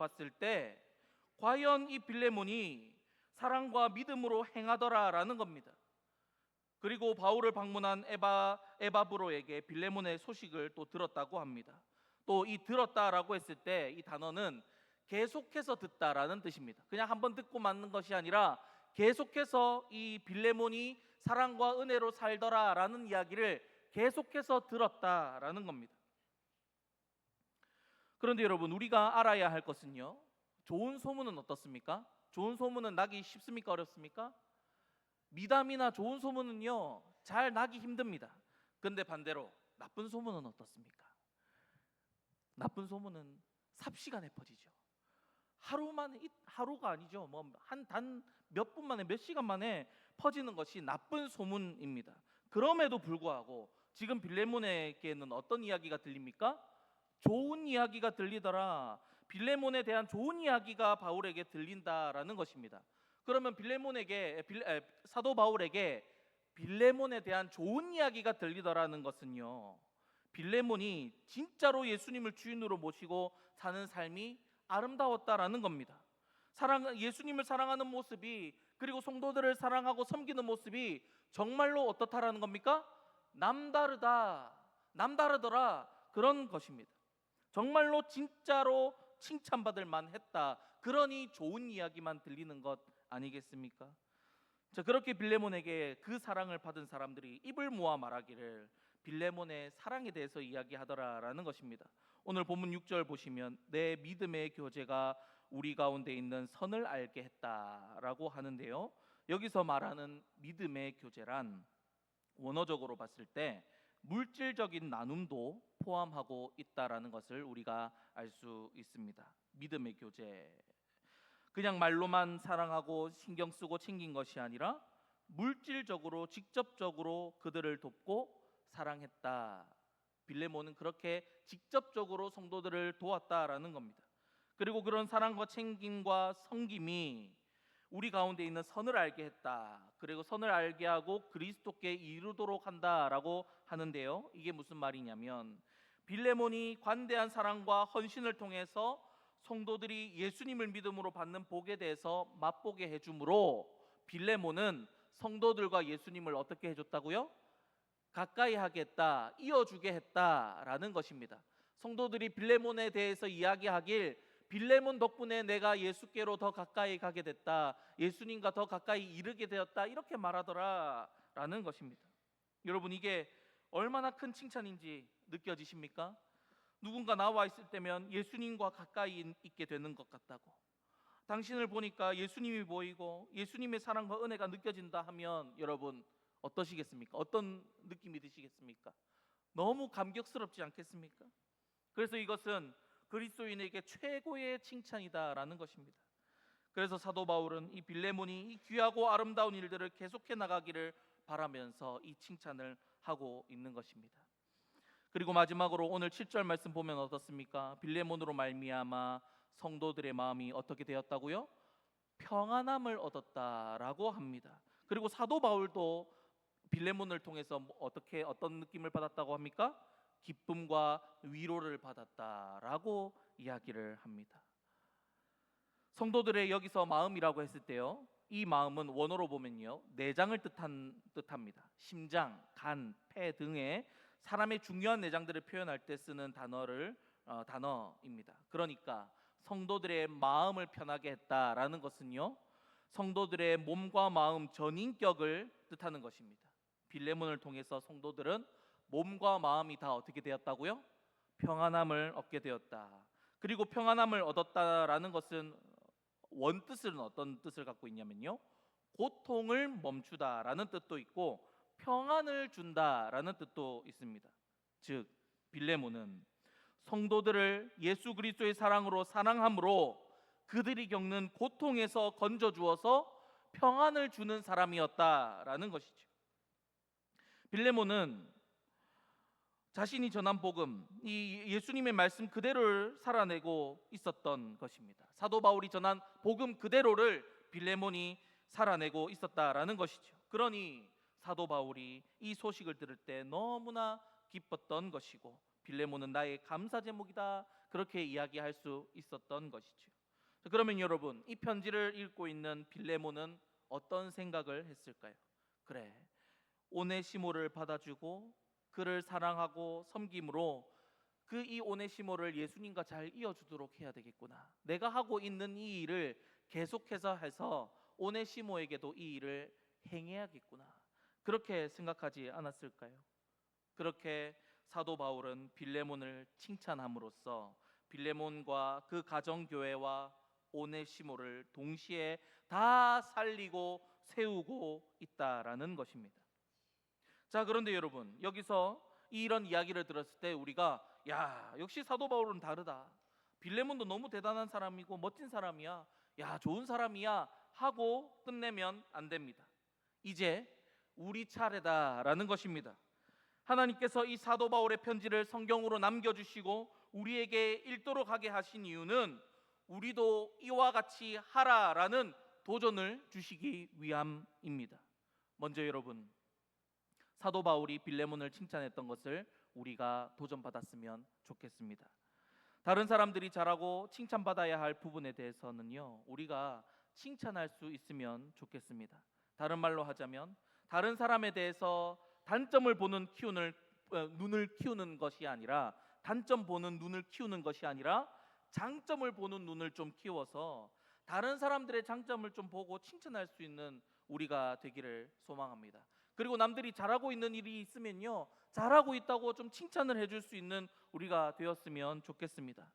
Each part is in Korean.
봤을 때 과연 이 빌레몬이 사랑과 믿음으로 행하더라라는 겁니다. 그리고 바울을 방문한 에바브로에게 빌레몬의 소식을 또 들었다고 합니다. 또 이 들었다라고 했을 때 이 단어는 계속해서 듣다라는 뜻입니다. 그냥 한번 듣고 맞는 것이 아니라 계속해서 이 빌레몬이 사랑과 은혜로 살더라라는 이야기를 계속해서 들었다라는 겁니다. 그런데 여러분, 우리가 알아야 할 것은요, 좋은 소문은 어떻습니까? 좋은 소문은 나기 쉽습니까? 어렵습니까? 미담이나 좋은 소문은요 잘 나기 힘듭니다. 근데 반대로 나쁜 소문은 어떻습니까? 나쁜 소문은 삽시간에 퍼지죠. 하루 만에, 하루가 아니죠, 뭐 한 단 몇 분 만에, 몇 시간 만에 퍼지는 것이 나쁜 소문입니다. 그럼에도 불구하고 지금 빌레몬에게는 어떤 이야기가 들립니까? 좋은 이야기가 들리더라. 빌레몬에 대한 좋은 이야기가 바울에게 들린다라는 것입니다. 그러면 사도 바울에게 빌레몬에 대한 좋은 이야기가 들리더라는 것은요, 빌레몬이 진짜로 예수님을 주인으로 모시고 사는 삶이 아름다웠다라는 겁니다. 예수님을 사랑하는 모습이, 그리고 성도들을 사랑하고 섬기는 모습이 정말로 어떻다라는 겁니까? 남다르더라, 그런 것입니다. 정말로 진짜로 칭찬받을 만했다. 그러니 좋은 이야기만 들리는 것 아니겠습니까? 자, 그렇게 빌레몬에게 그 사랑을 받은 사람들이 입을 모아 말하기를 빌레몬의 사랑에 대해서 이야기하더라라는 것입니다. 오늘 본문 6절 보시면 내 믿음의 교제가 우리 가운데 있는 선을 알게 했다라고 하는데요, 여기서 말하는 믿음의 교제란 원어적으로 봤을 때 물질적인 나눔도 포함하고 있다라는 것을 우리가 알 수 있습니다. 믿음의 교제, 그냥 말로만 사랑하고 신경 쓰고 챙긴 것이 아니라 물질적으로 직접적으로 그들을 돕고 사랑했다. 빌레몬은 그렇게 직접적으로 성도들을 도왔다라는 겁니다. 그리고 그런 사랑과 챙김과 섬김이 우리 가운데 있는 선을 알게 했다. 그리고 선을 알게 하고 그리스도께 이르도록 한다라고 하는데요, 이게 무슨 말이냐면 빌레몬이 관대한 사랑과 헌신을 통해서 성도들이 예수님을 믿음으로 받는 복에 대해서 맛보게 해주므로 빌레몬은 성도들과 예수님을 어떻게 해줬다고요? 가까이 하겠다, 이어주게 했다라는 것입니다. 성도들이 빌레몬에 대해서 이야기하길 빌레몬 덕분에 내가 예수께로 더 가까이 가게 됐다, 예수님과 더 가까이 이르게 되었다, 이렇게 말하더라라는 것입니다. 여러분, 이게 얼마나 큰 칭찬인지 느껴지십니까? 누군가 나와 있을 때면 예수님과 가까이 있게 되는 것 같다고, 당신을 보니까 예수님이 보이고 예수님의 사랑과 은혜가 느껴진다 하면 여러분 어떠시겠습니까? 어떤 느낌이 드시겠습니까? 너무 감격스럽지 않겠습니까? 그래서 이것은 그리스도인에게 최고의 칭찬이다라는 것입니다. 그래서 사도 바울은 이 빌레몬이 이 귀하고 아름다운 일들을 계속해 나가기를 바라면서 이 칭찬을 하고 있는 것입니다. 그리고 마지막으로 오늘 7절 말씀 보면 어떻습니까? 빌레몬으로 말미암아 성도들의 마음이 어떻게 되었다고요? 평안함을 얻었다라고 합니다. 그리고 사도 바울도 빌레몬을 통해서 어떤 느낌을 받았다고 합니까? 기쁨과 위로를 받았다라고 이야기를 합니다. 성도들의 여기서 마음이라고 했을 때요, 이 마음은 원어로 보면요 내장을 뜻합니다. 심장, 간, 폐 등의 사람의 중요한 내장들을 표현할 때 쓰는 단어입니다. 그러니까 성도들의 마음을 편하게 했다라는 것은요, 성도들의 몸과 마음 전인격을 뜻하는 것입니다. 빌레몬을 통해서 성도들은 몸과 마음이 다 어떻게 되었다고요? 평안함을 얻게 되었다. 그리고 평안함을 얻었다라는 것은 원뜻은 어떤 뜻을 갖고 있냐면요, 고통을 멈추다라는 뜻도 있고 평안을 준다라는 뜻도 있습니다. 즉 빌레몬은 성도들을 예수 그리스도의 사랑으로 사랑함으로 그들이 겪는 고통에서 건져주어서 평안을 주는 사람이었다라는 것이죠. 빌레몬은 자신이 전한 복음, 이 예수님의 말씀 그대로를 살아내고 있었던 것입니다. 사도 바울이 전한 복음 그대로를 빌레몬이 살아내고 있었다라는 것이죠. 그러니 사도 바울이 이 소식을 들을 때 너무나 기뻤던 것이고 빌레몬은 나의 감사 제목이다. 그렇게 이야기할 수 있었던 것이죠. 그러면 여러분, 이 편지를 읽고 있는 빌레몬은 어떤 생각을 했을까요? 그래, 오네시모를 받아주고 그를 사랑하고 섬김으로 그 이 오네시모를 예수님과 잘 이어주도록 해야 되겠구나. 내가 하고 있는 이 일을 계속해서 해서 오네시모에게도 이 일을 행해야겠구나. 그렇게 생각하지 않았을까요? 그렇게 사도 바울은 빌레몬을 칭찬함으로써 빌레몬과 그 가정교회와 오네시모를 동시에 다 살리고 세우고 있다라는 것입니다. 자, 그런데 여러분, 여기서 이런 이야기를 들었을 때 우리가 야, 역시 사도 바울은 다르다. 빌레몬도 너무 대단한 사람이고 멋진 사람이야. 야, 좋은 사람이야 하고 끝내면 안 됩니다. 이제 우리 차례다라는 것입니다. 하나님께서 이 사도 바울의 편지를 성경으로 남겨주시고 우리에게 읽도록 하게 하신 이유는 우리도 이와 같이 하라라는 도전을 주시기 위함입니다. 먼저 여러분, 사도 바울이 빌레몬을 칭찬했던 것을 우리가 도전받았으면 좋겠습니다. 다른 사람들이 잘하고 칭찬받아야 할 부분에 대해서는요, 우리가 칭찬할 수 있으면 좋겠습니다. 다른 말로 하자면 다른 사람에 대해서 단점을 보는 눈을 키우는 것이 아니라 단점 보는 눈을 키우는 것이 아니라 장점을 보는 눈을 좀 키워서 다른 사람들의 장점을 좀 보고 칭찬할 수 있는 우리가 되기를 소망합니다. 그리고 남들이 잘하고 있는 일이 있으면요, 잘하고 있다고 좀 칭찬을 해줄 수 있는 우리가 되었으면 좋겠습니다.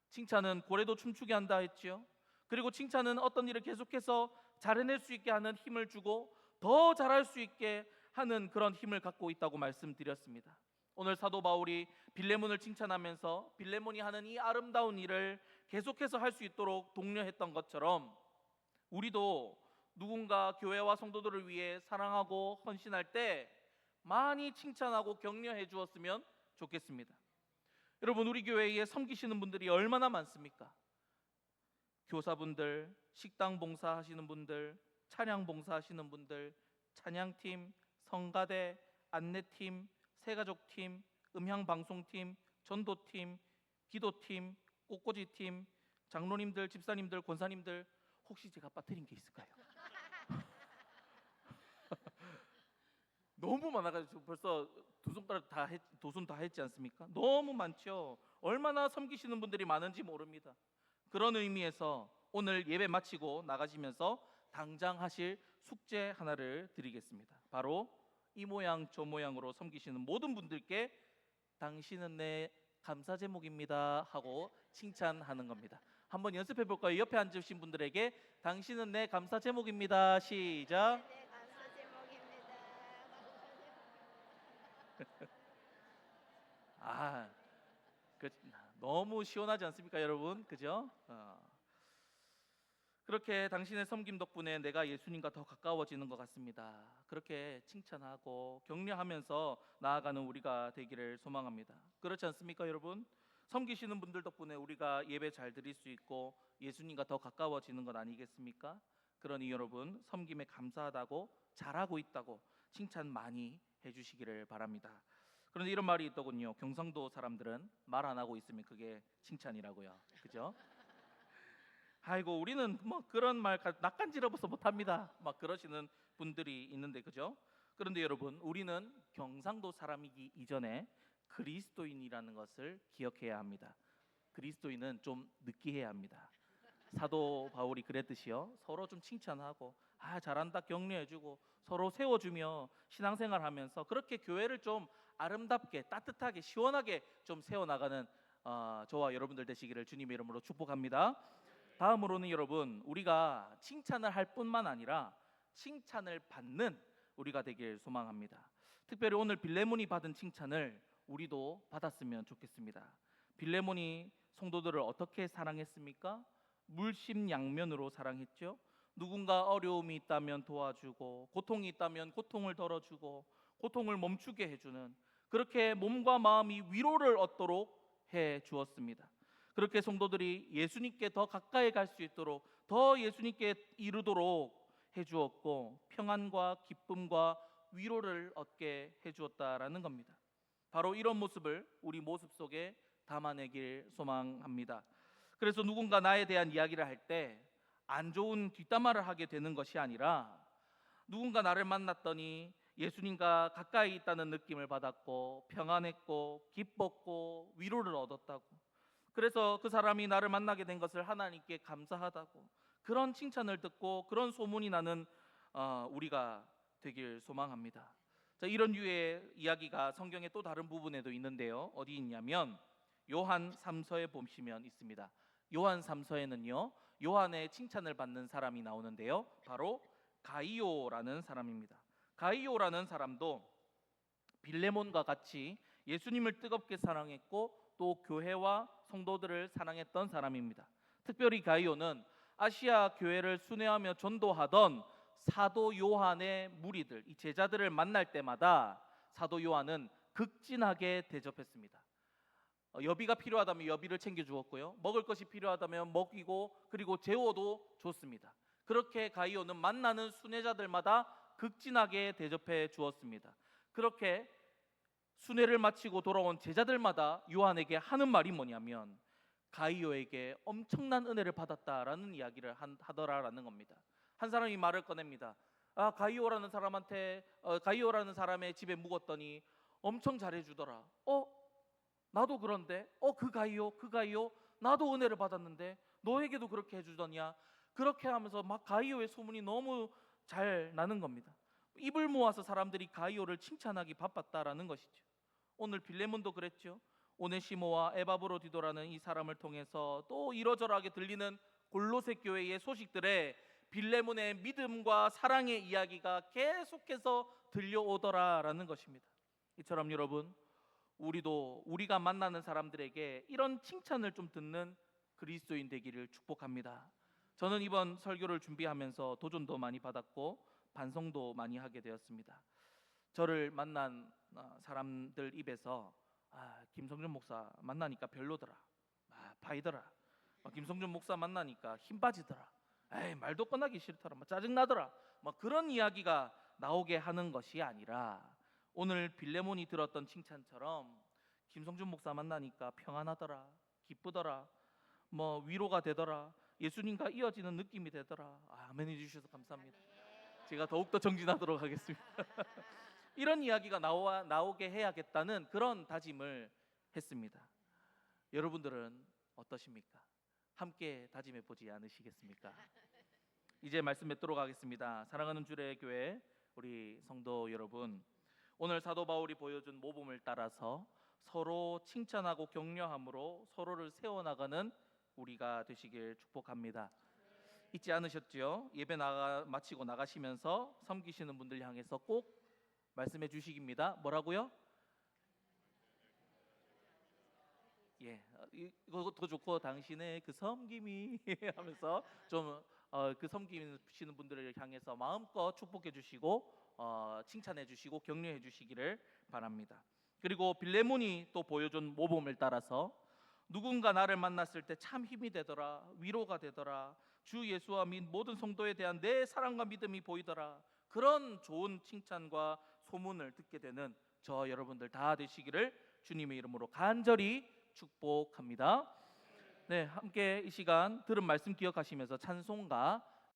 칭찬은 고래도 춤추게 한다 했지요. 그리고 칭찬은 어떤 일을 계속해서 잘해낼 수 있게 하는 힘을 주고 더 잘할 수 있게 하는 그런 힘을 갖고 있다고 말씀드렸습니다. 오늘 사도 바울이 빌레몬을 칭찬하면서 빌레몬이 하는 이 아름다운 일을 계속해서 할 수 있도록 독려했던 것처럼 우리도 누군가 교회와 성도들을 위해 사랑하고 헌신할 때 많이 칭찬하고 격려해 주었으면 좋겠습니다. 여러분, 우리 교회에 섬기시는 분들이 얼마나 많습니까? 교사분들, 식당 봉사하시는 분들, 찬양 봉사하시는 분들, 찬양팀, 성가대, 안내팀, 새가족팀, 음향방송팀, 전도팀, 기도팀, 꽃꽂이팀, 장로님들, 집사님들, 권사님들, 혹시 제가 빠뜨린 게 있을까요? 너무 많아가지고 벌써 두 손가락 두 손 다 했지 않습니까? 너무 많죠. 얼마나 섬기시는 분들이 많은지 모릅니다. 그런 의미에서 오늘 예배 마치고 나가시면서 당장 하실 숙제 하나를 드리겠습니다. 바로 이 모양 저 모양으로 섬기시는 모든 분들께 당신은 내 감사 제목입니다 하고 칭찬하는 겁니다. 한번 연습해 볼까요? 옆에 앉으신 분들에게 당신은 내 감사 제목입니다. 시작. 네, 감사 제목입니다. 아, 그, 너무 시원하지 않습니까, 여러분? 그죠? 그렇게 당신의 섬김 덕분에 내가 예수님과 더 가까워지는 것 같습니다. 그렇게 칭찬하고 격려하면서 나아가는 우리가 되기를 소망합니다. 그렇지 않습니까, 여러분? 섬기시는 분들 덕분에 우리가 예배 잘 드릴 수 있고 예수님과 더 가까워지는 것 아니겠습니까? 그러니 여러분, 섬김에 감사하다고 잘하고 있다고 칭찬 많이 해주시기를 바랍니다. 그런데 이런 말이 있더군요. 경상도 사람들은 말 안 하고 있으면 그게 칭찬이라고요. 그죠? 아이고, 우리는 뭐 그런 말 낯간지러워서 못합니다. 막 그러시는 분들이 있는데, 그죠? 그런데 여러분, 우리는 경상도 사람이기 이전에 그리스도인이라는 것을 기억해야 합니다. 그리스도인은 좀 느끼해야 합니다. 사도 바울이 그랬듯이요, 서로 좀 칭찬하고 잘한다 격려해주고 서로 세워주며 신앙생활하면서 그렇게 교회를 좀 아름답게 따뜻하게 시원하게 좀 세워나가는 저와 여러분들 되시기를 주님의 이름으로 축복합니다. 다음으로는 여러분, 우리가 칭찬을 할 뿐만 아니라 칭찬을 받는 우리가 되길 소망합니다. 특별히 오늘 빌레몬이 받은 칭찬을 우리도 받았으면 좋겠습니다. 빌레몬이 성도들을 어떻게 사랑했습니까? 물심양면으로 사랑했죠. 누군가 어려움이 있다면 도와주고 고통이 있다면 고통을 덜어주고 고통을 멈추게 해주는, 그렇게 몸과 마음이 위로를 얻도록 해 주었습니다. 그렇게 성도들이 예수님께 더 가까이 갈 수 있도록 더 예수님께 이르도록 해 주었고 평안과 기쁨과 위로를 얻게 해 주었다라는 겁니다. 바로 이런 모습을 우리 모습 속에 담아내길 소망합니다. 그래서 누군가 나에 대한 이야기를 할 때 안 좋은 뒷담화를 하게 되는 것이 아니라, 누군가 나를 만났더니 예수님과 가까이 있다는 느낌을 받았고 평안했고 기뻤고 위로를 얻었다고, 그래서 그 사람이 나를 만나게 된 것을 하나님께 감사하다고, 그런 칭찬을 듣고 그런 소문이 나는 우리가 되길 소망합니다. 자, 이런 류의 이야기가 성경의 또 다른 부분에도 있는데요. 어디 있냐면 요한 3서에 보시면 있습니다. 요한 3서에는요 요한의 칭찬을 받는 사람이 나오는데요, 바로 가이오라는 사람입니다. 가이오라는 사람도 빌레몬과 같이 예수님을 뜨겁게 사랑했고 또 교회와 성도들을 사랑했던 사람입니다. 특별히 가이오는 아시아 교회를 순회하며 전도하던 사도 요한의 무리들, 이 제자들을 만날 때마다 사도 요한은 극진하게 대접했습니다. 여비가 필요하다면 여비를 챙겨 주었고요, 먹을 것이 필요하다면 먹이고, 그리고 재워도 줬습니다. 그렇게 가이오는 만나는 순회자들마다 극진하게 대접해 주었습니다. 그렇게 순회를 마치고 돌아온 제자들마다 요한에게 하는 말이 뭐냐면 가이오에게 엄청난 은혜를 받았다라는 이야기를 하더라라는 겁니다. 한 사람이 말을 꺼냅니다. 가이오라는 사람의 집에 묵었더니 엄청 잘해주더라. 나도 그런데 그 가이오 나도 은혜를 받았는데 너에게도 그렇게 해주더냐. 그렇게 하면서 막 가이오의 소문이 너무 잘 나는 겁니다. 입을 모아서 사람들이 가이오를 칭찬하기 바빴다라는 것이죠. 오늘 빌레몬도 그랬죠. 오네시모와 에바브로디도라는 이 사람을 통해서 또 이러저러하게 들리는 골로새 교회의 소식들에 빌레몬의 믿음과 사랑의 이야기가 계속해서 들려오더라라는 것입니다. 이처럼 여러분, 우리가 만나는 사람들에게 이런 칭찬을 좀 듣는 그리스도인 되기를 축복합니다. 저는 이번 설교를 준비하면서 도전도 많이 받았고 반성도 많이 하게 되었습니다. 저를 만난 사람들 입에서 김성준 목사 만나니까 별로더라, 파이더라, 김성준 목사 만나니까 힘 빠지더라, 말도 꺼나기 싫더라, 짜증나더라, 그런 이야기가 나오게 하는 것이 아니라 오늘 빌레몬이 들었던 칭찬처럼 김성준 목사 만나니까 평안하더라, 기쁘더라, 위로가 되더라, 예수님과 이어지는 느낌이 되더라. 아멘 해주셔서 감사합니다. 제가 더욱더 정진하도록 하겠습니다. 이런 이야기가 나오게 해야겠다는 그런 다짐을 했습니다. 여러분들은 어떠십니까? 함께 다짐해 보지 않으시겠습니까? 이제 말씀 맺도록 하겠습니다. 사랑하는 주의 교회 우리 성도 여러분, 오늘 사도 바울이 보여준 모범을 따라서 서로 칭찬하고 격려함으로 서로를 세워나가는 우리가 되시길 축복합니다. 잊지 않으셨죠? 예배 마치고 나가시면서 섬기시는 분들 향해서 꼭 말씀해 주시기입니다. 뭐라고요? 이것도 좋고 당신의 그 섬김이 하면서 좀 그 섬기시는 분들을 향해서 마음껏 축복해 주시고 칭찬해 주시고 격려해 주시기를 바랍니다. 그리고 빌레몬이 또 보여준 모범을 따라서 누군가 나를 만났을 때 참 힘이 되더라, 위로가 되더라, 주 예수와 모든 성도에 대한 내 사랑과 믿음이 보이더라, 그런 좋은 칭찬과 소문을 듣게 되는 저 여러분들 다 되시기를 주님의 이름으로 간절히 축복합니다. 네, 함께 이 시간 들은 말씀 기억하시면서 찬송가